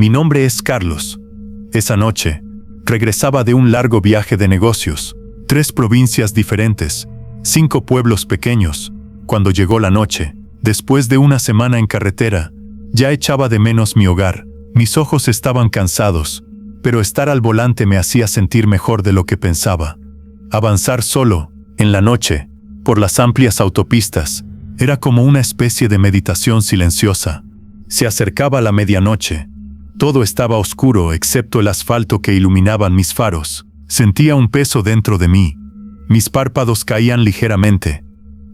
Mi nombre es Carlos. Esa noche, regresaba de un largo viaje de negocios, 3 provincias diferentes, 5 pueblos pequeños. Cuando llegó la noche, después de una semana en carretera, ya echaba de menos mi hogar. Mis ojos estaban cansados, pero estar al volante me hacía sentir mejor de lo que pensaba. Avanzar solo, en la noche, por las amplias autopistas, era como una especie de meditación silenciosa. Se acercaba la medianoche. Todo estaba oscuro excepto el asfalto que iluminaban mis faros. Sentía un peso dentro de mí. Mis párpados caían ligeramente.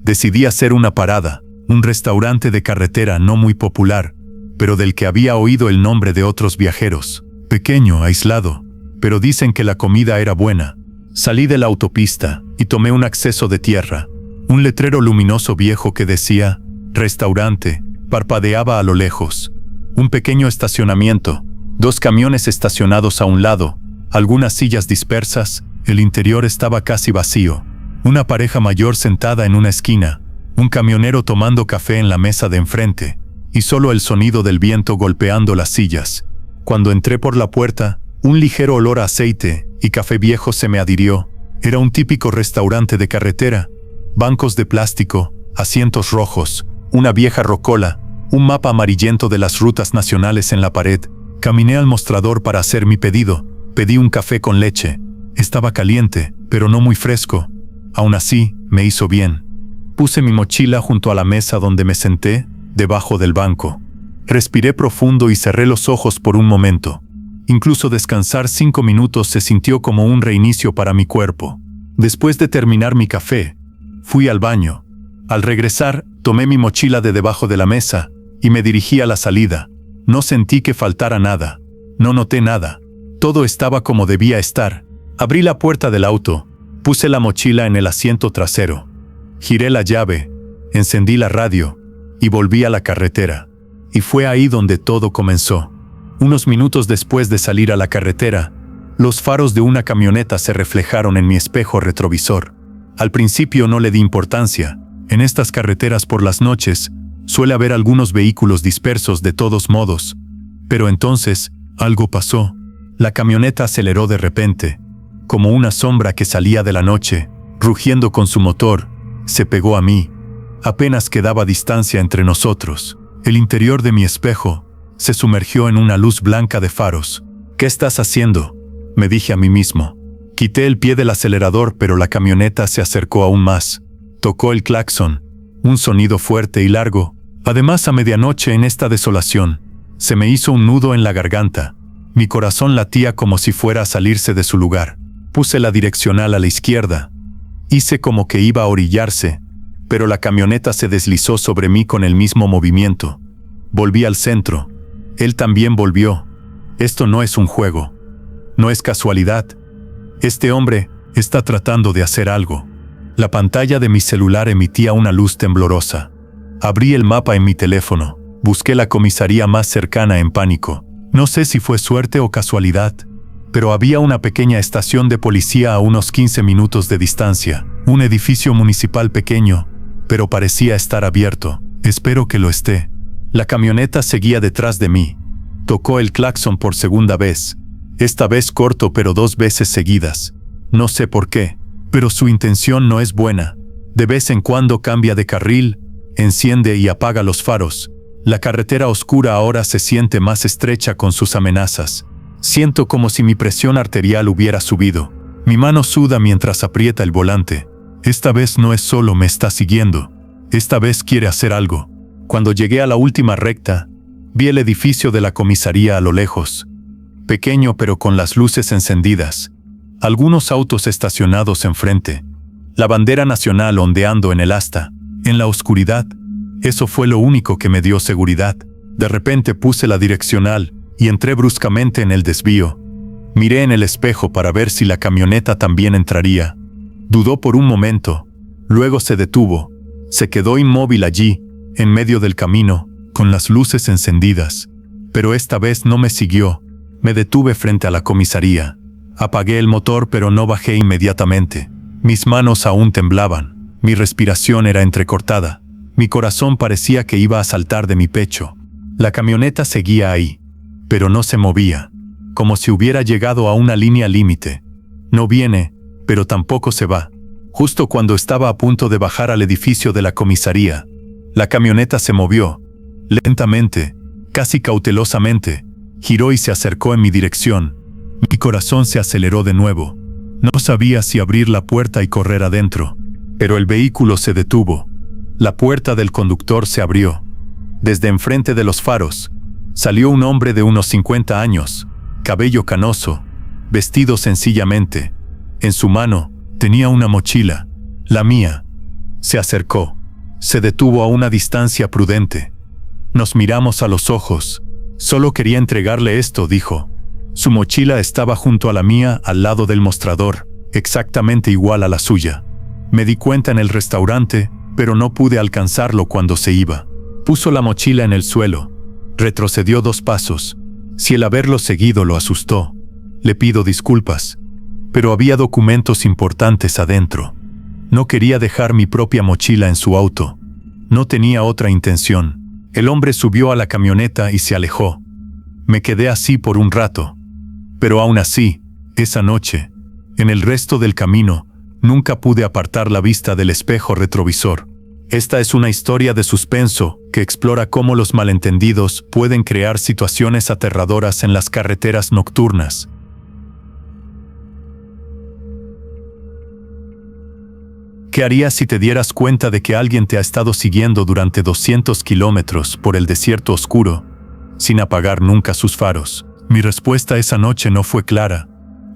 Decidí hacer una parada, un restaurante de carretera no muy popular, pero del que había oído el nombre de otros viajeros. Pequeño, aislado, pero dicen que la comida era buena. Salí de la autopista y tomé un acceso de tierra. Un letrero luminoso viejo que decía «Restaurante» parpadeaba a lo lejos. Un pequeño estacionamiento, 2 camiones estacionados a un lado, algunas sillas dispersas, el interior estaba casi vacío. Una pareja mayor sentada en una esquina, un camionero tomando café en la mesa de enfrente, y solo el sonido del viento golpeando las sillas. Cuando entré por la puerta, un ligero olor a aceite y café viejo se me adhirió. Era un típico restaurante de carretera. Bancos de plástico, asientos rojos, una vieja rocola, un mapa amarillento de las rutas nacionales en la pared. Caminé al mostrador para hacer mi pedido. Pedí un café con leche. Estaba caliente, pero no muy fresco. Aún así, me hizo bien. Puse mi mochila junto a la mesa donde me senté, debajo del banco. Respiré profundo y cerré los ojos por un momento. Incluso descansar 5 minutos se sintió como un reinicio para mi cuerpo. Después de terminar mi café, fui al baño. Al regresar, tomé mi mochila de debajo de la mesa y me dirigí a la salida. No sentí que faltara nada. No noté nada. Todo estaba como debía estar. Abrí la puerta del auto, puse la mochila en el asiento trasero. Giré la llave, encendí la radio y volví a la carretera. Y fue ahí donde todo comenzó. Unos minutos después de salir a la carretera, los faros de una camioneta se reflejaron en mi espejo retrovisor. Al principio no le di importancia. En estas carreteras por las noches, suele haber algunos vehículos dispersos de todos modos. Pero entonces, algo pasó. La camioneta aceleró de repente, como una sombra que salía de la noche, rugiendo con su motor, se pegó a mí. Apenas quedaba distancia entre nosotros. El interior de mi espejo se sumergió en una luz blanca de faros. «¿Qué estás haciendo?», me dije a mí mismo. Quité el pie del acelerador, pero la camioneta se acercó aún más. Tocó el claxon, un sonido fuerte y largo. Además, a medianoche en esta desolación, se me hizo un nudo en la garganta. Mi corazón latía como si fuera a salirse de su lugar. Puse la direccional a la izquierda. Hice como que iba a orillarse, pero la camioneta se deslizó sobre mí con el mismo movimiento. Volví al centro. Él también volvió. Esto no es un juego. No es casualidad. Este hombre está tratando de hacer algo. La pantalla de mi celular emitía una luz temblorosa. Abrí el mapa en mi teléfono. Busqué la comisaría más cercana en pánico. No sé si fue suerte o casualidad, pero había una pequeña estación de policía a unos 15 minutos de distancia. Un edificio municipal pequeño, pero parecía estar abierto. Espero que lo esté. La camioneta seguía detrás de mí. Tocó el claxon por segunda vez. Esta vez corto, pero 2 veces seguidas. No sé por qué, pero su intención no es buena. De vez en cuando cambia de carril, enciende y apaga los faros. La carretera oscura ahora se siente más estrecha con sus amenazas. Siento como si mi presión arterial hubiera subido. Mi mano suda mientras aprieta el volante. Esta vez no es solo me está siguiendo. Esta vez quiere hacer algo. Cuando llegué a la última recta, vi el edificio de la comisaría a lo lejos. Pequeño pero con las luces encendidas. Algunos autos estacionados enfrente. La bandera nacional ondeando en el asta. En la oscuridad, eso fue lo único que me dio seguridad. De repente puse la direccional y entré bruscamente en el desvío. Miré en el espejo para ver si la camioneta también entraría. Dudó por un momento, luego se detuvo. Se quedó inmóvil allí, en medio del camino, con las luces encendidas. Pero esta vez no me siguió. Me detuve frente a la comisaría. Apagué el motor, pero no bajé inmediatamente. Mis manos aún temblaban. Mi respiración era entrecortada. Mi corazón parecía que iba a saltar de mi pecho. La camioneta seguía ahí. pero no se movía, como si hubiera llegado a una línea límite. No viene, pero tampoco se va. Justo cuando estaba a punto de bajar al edificio de la comisaría, la camioneta se movió, lentamente, casi cautelosamente, giró y se acercó en mi dirección. Mi corazón se aceleró de nuevo. No sabía si abrir la puerta y correr adentro, pero el vehículo se detuvo. La puerta del conductor se abrió. Desde enfrente de los faros, salió un hombre de unos 50 años, cabello canoso, vestido sencillamente. En su mano, tenía una mochila, la mía. Se acercó. Se detuvo a una distancia prudente. Nos miramos a los ojos. Solo quería entregarle esto, dijo. Su mochila estaba junto a la mía, al lado del mostrador, exactamente igual a la suya. Me di cuenta en el restaurante, pero no pude alcanzarlo cuando se iba. Puso la mochila en el suelo. Retrocedió 2 pasos. Si el haberlo seguido lo asustó, le pido disculpas. Pero había documentos importantes adentro. No quería dejar mi propia mochila en su auto. No tenía otra intención. El hombre subió a la camioneta y se alejó. Me quedé así por un rato. Pero aún así, esa noche, en el resto del camino, nunca pude apartar la vista del espejo retrovisor. Esta es una historia de suspenso que explora cómo los malentendidos pueden crear situaciones aterradoras en las carreteras nocturnas. ¿Qué harías si te dieras cuenta de que alguien te ha estado siguiendo durante 200 kilómetros por el desierto oscuro, sin apagar nunca sus faros? Mi respuesta esa noche no fue clara.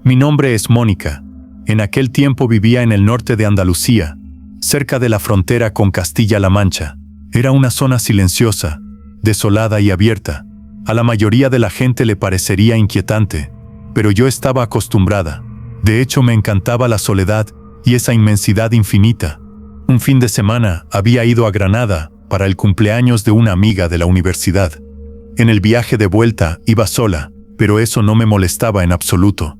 Mi nombre es Mónica. En aquel tiempo vivía en el norte de Andalucía, cerca de la frontera con Castilla-La Mancha. Era una zona silenciosa, desolada y abierta. A la mayoría de la gente le parecería inquietante, pero yo estaba acostumbrada. De hecho, me encantaba la soledad y esa inmensidad infinita. Un fin de semana había ido a Granada para el cumpleaños de una amiga de la universidad. En el viaje de vuelta iba sola, pero eso no me molestaba en absoluto.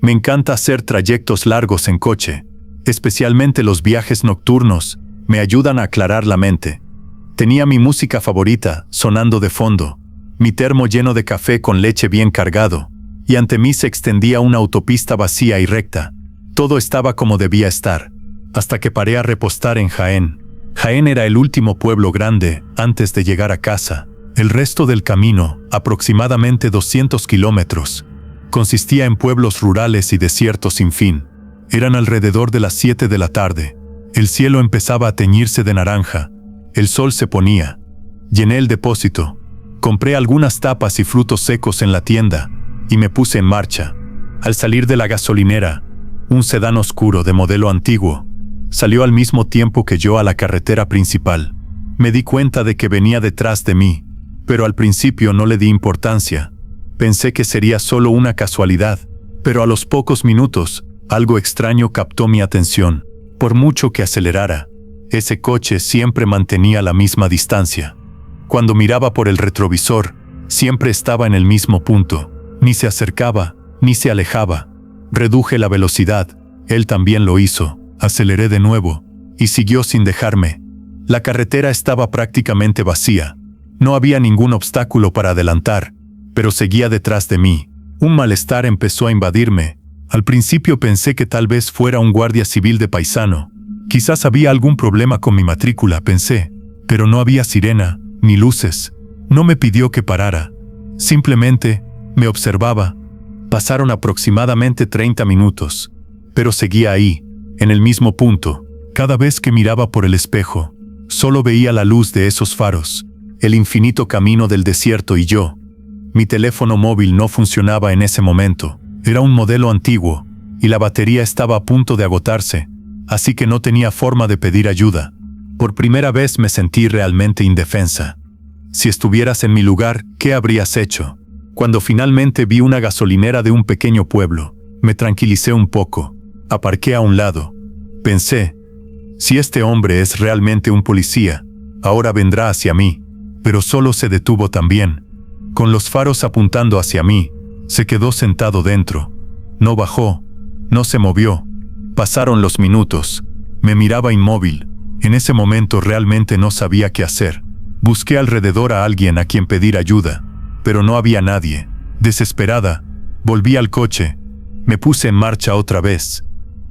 Me encanta hacer trayectos largos en coche, especialmente los viajes nocturnos, me ayudan a aclarar la mente. Tenía mi música favorita sonando de fondo, mi termo lleno de café con leche bien cargado, y ante mí se extendía una autopista vacía y recta. Todo estaba como debía estar, hasta que paré a repostar en Jaén. Jaén era el último pueblo grande antes de llegar a casa. El resto del camino, aproximadamente 200 kilómetros, consistía en pueblos rurales y desiertos sin fin. Eran alrededor de las 7 de la tarde. El cielo empezaba a teñirse de naranja. El sol se ponía. Llené el depósito. Compré algunas tapas y frutos secos en la tienda y me puse en marcha. Al salir de la gasolinera, un sedán oscuro de modelo antiguo salió al mismo tiempo que yo a la carretera principal. Me di cuenta de que venía detrás de mí, pero al principio no le di importancia. Pensé que sería solo una casualidad, pero a los pocos minutos, algo extraño captó mi atención. Por mucho que acelerara, ese coche siempre mantenía la misma distancia. Cuando miraba por el retrovisor, siempre estaba en el mismo punto. Ni se acercaba, ni se alejaba. Reduje la velocidad, él también lo hizo. Aceleré de nuevo, y siguió sin dejarme. La carretera estaba prácticamente vacía. No había ningún obstáculo para adelantar, pero seguía detrás de mí. Un malestar empezó a invadirme. Al principio pensé que tal vez fuera un guardia civil de paisano. Quizás había algún problema con mi matrícula, pensé, pero no había sirena, ni luces. No me pidió que parara. Simplemente, me observaba. Pasaron aproximadamente 30 minutos, pero seguía ahí, en el mismo punto. Cada vez que miraba por el espejo, solo veía la luz de esos faros, el infinito camino del desierto y yo. Mi teléfono móvil no funcionaba en ese momento. Era un modelo antiguo, y la batería estaba a punto de agotarse, así que no tenía forma de pedir ayuda. Por primera vez me sentí realmente indefensa. Si estuvieras en mi lugar, ¿qué habrías hecho? Cuando finalmente vi una gasolinera de un pequeño pueblo, me tranquilicé un poco. Aparqué a un lado. Pensé, si este hombre es realmente un policía, ahora vendrá hacia mí. Pero solo se detuvo también. Con los faros apuntando hacia mí, se quedó sentado dentro. No bajó, no se movió. Pasaron los minutos. Me miraba inmóvil. En ese momento realmente no sabía qué hacer. Busqué alrededor a alguien a quien pedir ayuda, pero no había nadie. Desesperada, volví al coche. Me puse en marcha otra vez.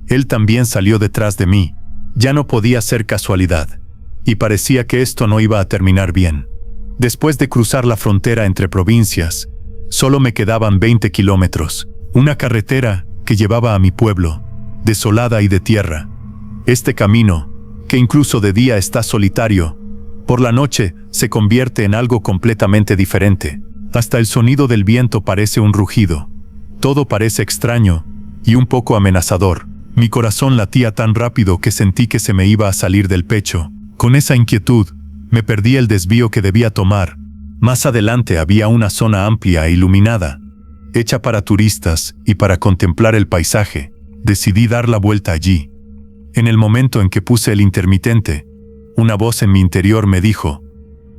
Él también salió detrás de mí. Ya no podía ser casualidad. Y parecía que esto no iba a terminar bien. Después de cruzar la frontera entre provincias, solo me quedaban 20 kilómetros. Una carretera que llevaba a mi pueblo, desolada y de tierra. Este camino, que incluso de día está solitario, por la noche se convierte en algo completamente diferente. Hasta el sonido del viento parece un rugido. Todo parece extraño y un poco amenazador. Mi corazón latía tan rápido que sentí que se me iba a salir del pecho. Con esa inquietud, me perdí el desvío que debía tomar. Más adelante había una zona amplia e iluminada, hecha para turistas y para contemplar el paisaje. Decidí dar la vuelta allí. En el momento en que puse el intermitente, una voz en mi interior me dijo: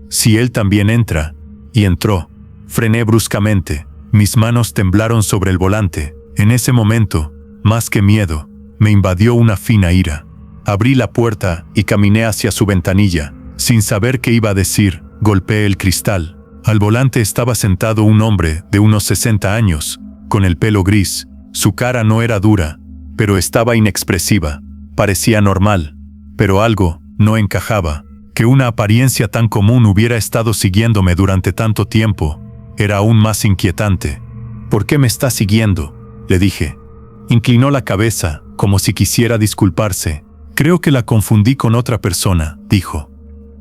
«Si él también entra», y entró. Frené bruscamente. Mis manos temblaron sobre el volante. En ese momento, más que miedo, me invadió una fina ira. Abrí la puerta y caminé hacia su ventanilla. Sin saber qué iba a decir, golpeé el cristal. Al volante estaba sentado un hombre de unos 60 años, con el pelo gris. Su cara no era dura, pero estaba inexpresiva. Parecía normal, pero algo no encajaba. Que una apariencia tan común hubiera estado siguiéndome durante tanto tiempo era aún más inquietante. «¿Por qué me está siguiendo?», le dije. Inclinó la cabeza, como si quisiera disculparse. «Creo que la confundí con otra persona», dijo.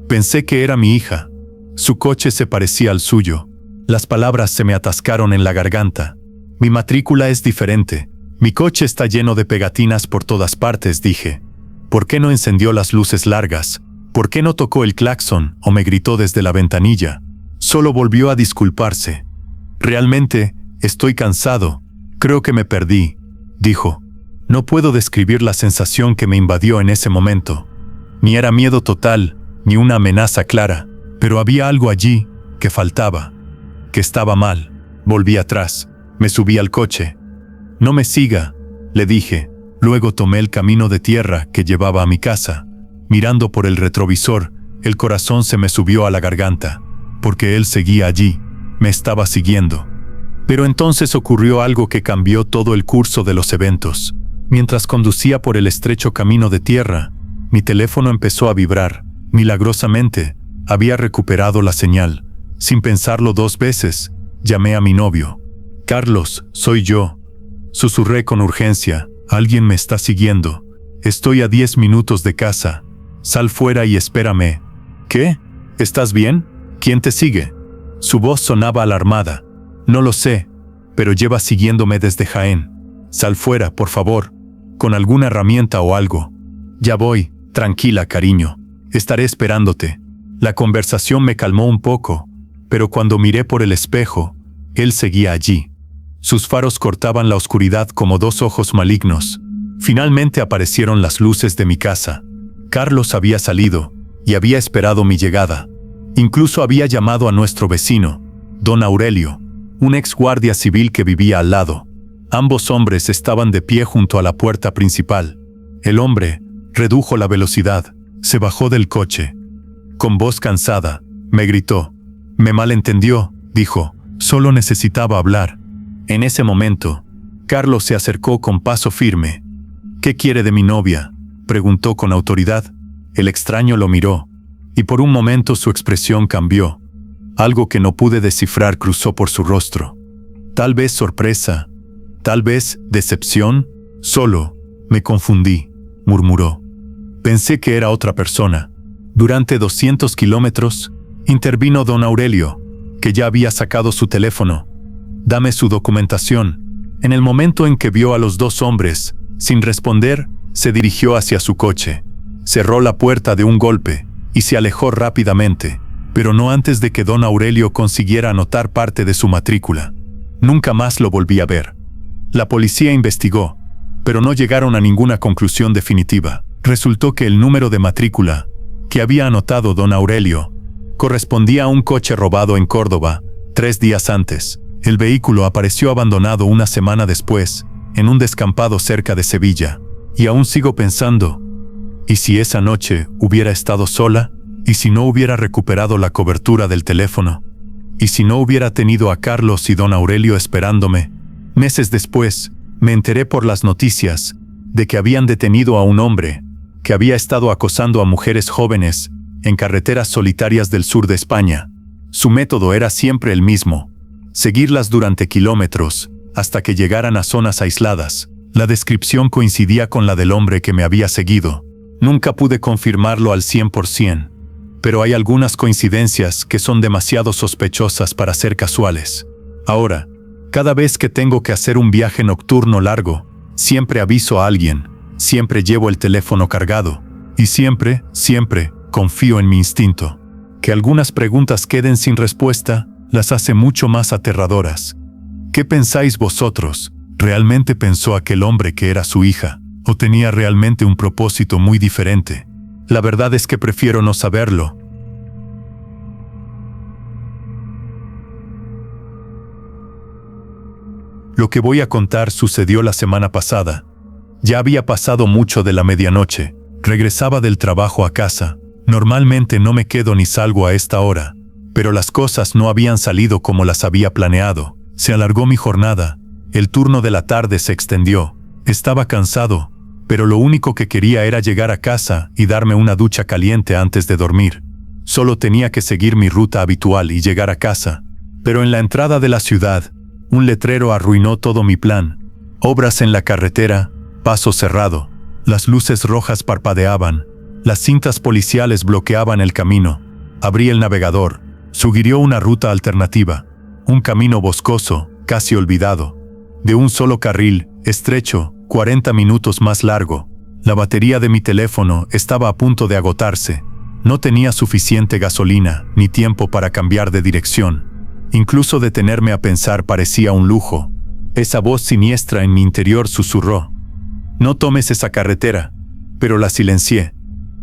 Pensé que era mi hija. Su coche se parecía al suyo. Las palabras se me atascaron en la garganta. «Mi matrícula es diferente. Mi coche está lleno de pegatinas por todas partes», dije. «¿Por qué no encendió las luces largas? ¿Por qué no tocó el claxon o me gritó desde la ventanilla?» Solo volvió a disculparse. «Realmente, estoy cansado. Creo que me perdí», dijo. No puedo describir la sensación que me invadió en ese momento. Ni era miedo total, ni una amenaza clara, pero había algo allí que faltaba, que estaba mal. Volví atrás, me subí al coche. «No me siga», le dije. Luego tomé el camino de tierra que llevaba a mi casa. Mirando por el retrovisor, el corazón se me subió a la garganta, porque él seguía allí, me estaba siguiendo. Pero entonces ocurrió algo que cambió todo el curso de los eventos. Mientras conducía por el estrecho camino de tierra, mi teléfono empezó a vibrar. Milagrosamente, había recuperado la señal. Sin pensarlo 2 veces, llamé a mi novio. «Carlos, soy yo», susurré con urgencia. «Alguien me está siguiendo. Estoy a 10 minutos de casa. Sal fuera y espérame». «¿Qué? ¿Estás bien? ¿Quién te sigue?». Su voz sonaba alarmada. «No lo sé, pero lleva siguiéndome desde Jaén. Sal fuera, por favor, con alguna herramienta o algo». «Ya voy, tranquila, cariño. Estaré esperándote». La conversación me calmó un poco, pero cuando miré por el espejo, él seguía allí. Sus faros cortaban la oscuridad como 2 ojos malignos. Finalmente aparecieron las luces de mi casa. Carlos había salido y había esperado mi llegada. Incluso había llamado a nuestro vecino, don Aurelio, un ex guardia civil que vivía al lado. Ambos hombres estaban de pie junto a la puerta principal. El hombre redujo la velocidad, se bajó del coche. Con voz cansada, me gritó. «Me malentendió», dijo. «Solo necesitaba hablar». En ese momento, Carlos se acercó con paso firme. «¿Qué quiere de mi novia?», preguntó con autoridad. El extraño lo miró, y por un momento su expresión cambió. Algo que no pude descifrar cruzó por su rostro. Tal vez sorpresa, tal vez decepción. «Solo me confundí», murmuró. «Pensé que era otra persona». Durante 200 kilómetros, intervino don Aurelio, que ya había sacado su teléfono. «Dame su documentación». En el momento en que vio a los 2 hombres, sin responder, se dirigió hacia su coche. Cerró la puerta de un golpe y se alejó rápidamente, pero no antes de que don Aurelio consiguiera anotar parte de su matrícula. Nunca más lo volví a ver. La policía investigó, pero no llegaron a ninguna conclusión definitiva. Resultó que el número de matrícula que había anotado don Aurelio correspondía a un coche robado en Córdoba 3 días antes. El vehículo apareció abandonado una semana después, en un descampado cerca de Sevilla. Y aún sigo pensando, ¿y si esa noche hubiera estado sola? ¿Y si no hubiera recuperado la cobertura del teléfono? ¿Y si no hubiera tenido a Carlos y don Aurelio esperándome? Meses después, me enteré por las noticias de que habían detenido a un hombre que había estado acosando a mujeres jóvenes en carreteras solitarias del sur de España. Su método era siempre el mismo: seguirlas durante kilómetros hasta que llegaran a zonas aisladas. La descripción coincidía con la del hombre que me había seguido. Nunca pude confirmarlo al 100%, pero hay algunas coincidencias que son demasiado sospechosas para ser casuales. Ahora, cada vez que tengo que hacer un viaje nocturno largo, siempre aviso a alguien, siempre llevo el teléfono cargado, y siempre confío en mi instinto. Que algunas preguntas queden sin respuesta las hace mucho más aterradoras. ¿Qué pensáis vosotros? ¿Realmente pensó aquel hombre que era su hija? ¿O tenía realmente un propósito muy diferente? La verdad es que prefiero no saberlo. Lo que voy a contar sucedió la semana pasada. Ya había pasado mucho de la medianoche. Regresaba del trabajo a casa. Normalmente no me quedo ni salgo a esta hora, pero las cosas no habían salido como las había planeado. Se alargó mi jornada. El turno de la tarde se extendió. Estaba cansado, pero lo único que quería era llegar a casa y darme una ducha caliente antes de dormir. Solo tenía que seguir mi ruta habitual y llegar a casa. Pero en la entrada de la ciudad, un letrero arruinó todo mi plan. Obras en la carretera, paso cerrado. Las luces rojas parpadeaban. Las cintas policiales bloqueaban el camino. Abrí el navegador. Sugirió una ruta alternativa. Un camino boscoso, casi olvidado. De un solo carril, estrecho, 40 minutos más largo. La batería de mi teléfono estaba a punto de agotarse. No tenía suficiente gasolina, ni tiempo para cambiar de dirección. Incluso detenerme a pensar parecía un lujo. Esa voz siniestra en mi interior susurró: no tomes esa carretera. Pero la silencié.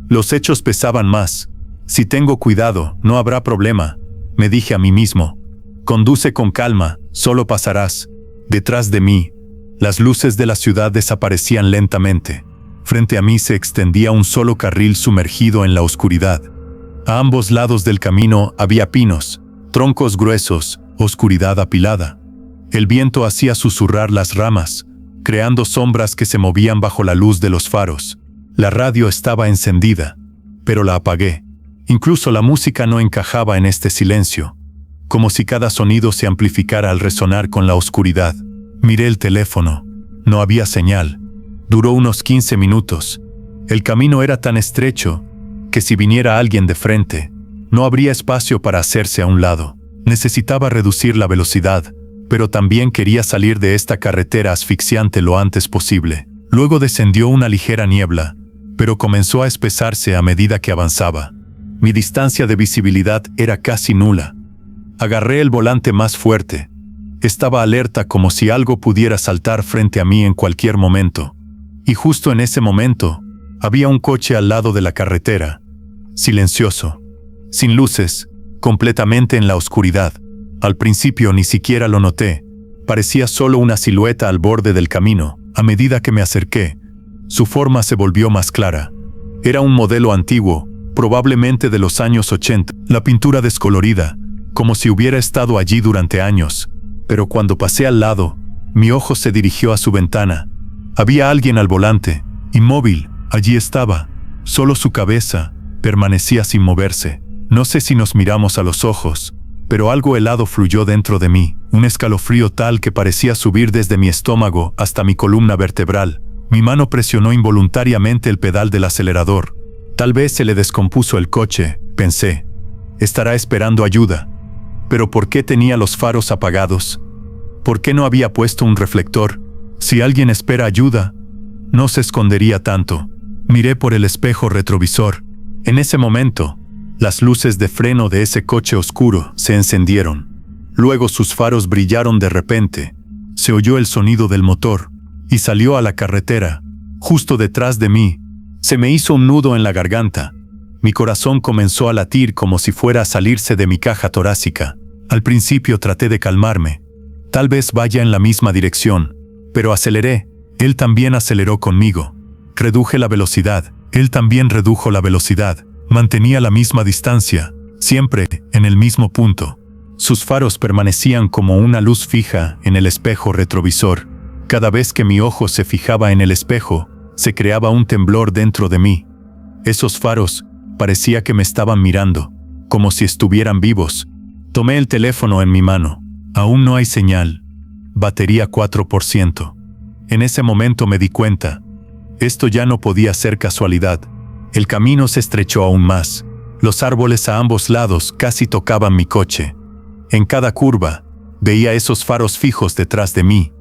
Los hechos pesaban más. Si tengo cuidado, no habrá problema, me dije a mí mismo. Conduce con calma, solo pasarás. Detrás de mí, las luces de la ciudad desaparecían lentamente. Frente a mí se extendía un solo carril sumergido en la oscuridad. A ambos lados del camino había pinos, troncos gruesos, oscuridad apilada. El viento hacía susurrar las ramas, creando sombras que se movían bajo la luz de los faros. La radio estaba encendida, pero la apagué. Incluso la música no encajaba en este silencio, como si cada sonido se amplificara al resonar con la oscuridad. Miré el teléfono. No había señal. Duró unos 15 minutos. El camino era tan estrecho que si viniera alguien de frente, no habría espacio para hacerse a un lado. Necesitaba reducir la velocidad, pero también quería salir de esta carretera asfixiante lo antes posible. Luego descendió una ligera niebla, pero comenzó a espesarse a medida que avanzaba. Mi distancia de visibilidad era casi nula. Agarré el volante más fuerte. Estaba alerta como si algo pudiera saltar frente a mí en cualquier momento. Y justo en ese momento, había un coche al lado de la carretera, silencioso, sin luces, completamente en la oscuridad. Al principio ni siquiera lo noté. Parecía solo una silueta al borde del camino. A medida que me acerqué, su forma se volvió más clara. Era un modelo antiguo, probablemente de los años 80. La pintura descolorida, como si hubiera estado allí durante años. Pero cuando pasé al lado, mi ojo se dirigió a su ventana. Había alguien al volante, inmóvil. Allí estaba. Solo su cabeza permanecía sin moverse. No sé si nos miramos a los ojos, pero algo helado fluyó dentro de mí, un escalofrío tal que parecía subir desde mi estómago hasta mi columna vertebral. Mi mano presionó involuntariamente el pedal del acelerador. Tal vez se le descompuso el coche, pensé. Estará esperando ayuda. ¿Pero por qué tenía los faros apagados? ¿Por qué no había puesto un reflector? Si alguien espera ayuda, no se escondería tanto. Miré por el espejo retrovisor. En ese momento, las luces de freno de ese coche oscuro se encendieron. Luego sus faros brillaron de repente. Se oyó el sonido del motor y salió a la carretera, justo detrás de mí. Se me hizo un nudo en la garganta. Mi corazón comenzó a latir como si fuera a salirse de mi caja torácica. Al principio traté de calmarme. Tal vez vaya en la misma dirección, pero aceleré. Él también aceleró conmigo. Reduje la velocidad. Él también redujo la velocidad. Mantenía la misma distancia, siempre en el mismo punto. Sus faros permanecían como una luz fija en el espejo retrovisor. Cada vez que mi ojo se fijaba en el espejo, se creaba un temblor dentro de mí. Esos faros parecía que me estaban mirando, como si estuvieran vivos. Tomé el teléfono en mi mano. Aún no hay señal. Batería 4%. En ese momento me di cuenta. Esto ya no podía ser casualidad. El camino se estrechó aún más. Los árboles a ambos lados casi tocaban mi coche. En cada curva, veía esos faros fijos detrás de mí.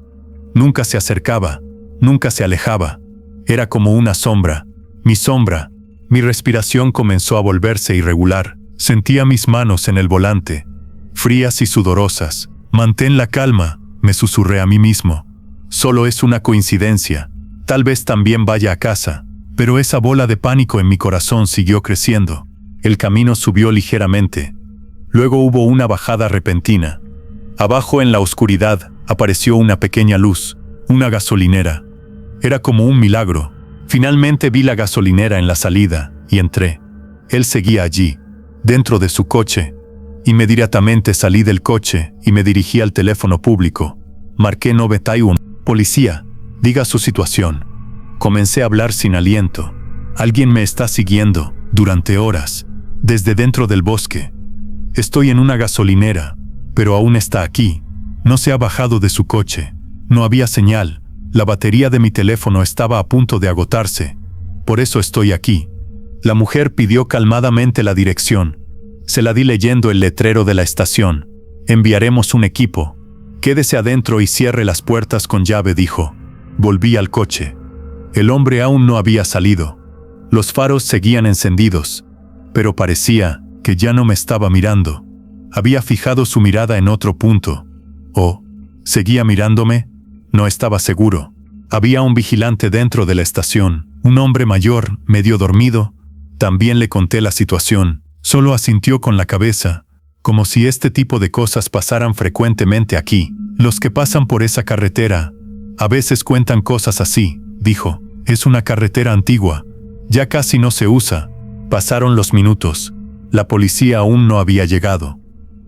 Nunca se acercaba, nunca se alejaba. Era como una sombra. Mi sombra. Mi respiración comenzó a volverse irregular. Sentía mis manos en el volante, frías y sudorosas. Mantén la calma, me susurré a mí mismo. Solo es una coincidencia. Tal vez también vaya a casa. Pero esa bola de pánico en mi corazón siguió creciendo. El camino subió ligeramente. Luego hubo una bajada repentina. Abajo en la oscuridad apareció una pequeña luz, una gasolinera. Era como un milagro. Finalmente vi la gasolinera en la salida y entré. Él seguía allí, dentro de su coche. Inmediatamente salí del coche y me dirigí al teléfono público. Marqué 91. Policía, diga su situación. Comencé a hablar sin aliento. Alguien me está siguiendo, durante horas, desde dentro del bosque. Estoy en una gasolinera, pero aún está aquí. No se ha bajado de su coche. No había señal. La batería de mi teléfono estaba a punto de agotarse. Por eso estoy aquí. La mujer pidió calmadamente la dirección. Se la di leyendo el letrero de la estación. Enviaremos un equipo. Quédese adentro y cierre las puertas con llave, dijo. Volví al coche. El hombre aún no había salido. Los faros seguían encendidos, pero parecía que ya no me estaba mirando. Había fijado su mirada en otro punto. ¿O seguía mirándome? No estaba seguro. Había un vigilante dentro de la estación, un hombre mayor, medio dormido. También le conté la situación. Solo asintió con la cabeza, como si este tipo de cosas pasaran frecuentemente aquí. Los que pasan por esa carretera a veces cuentan cosas así, dijo. Es una carretera antigua. Ya casi no se usa. Pasaron los minutos. La policía aún no había llegado.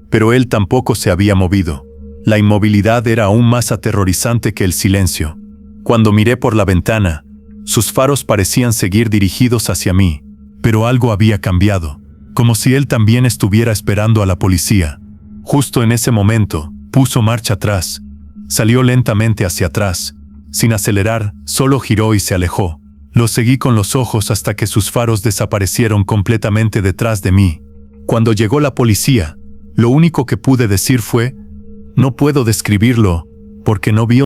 Pero él tampoco se había movido. La inmovilidad era aún más aterrorizante que el silencio. Cuando miré por la ventana, sus faros parecían seguir dirigidos hacia mí, pero algo había cambiado, como si él también estuviera esperando a la policía. Justo en ese momento, puso marcha atrás. Salió lentamente hacia atrás. Sin acelerar, solo giró y se alejó. Lo seguí con los ojos hasta que sus faros desaparecieron completamente detrás de mí. Cuando llegó la policía, lo único que pude decir fue: no puedo describirlo, porque no vi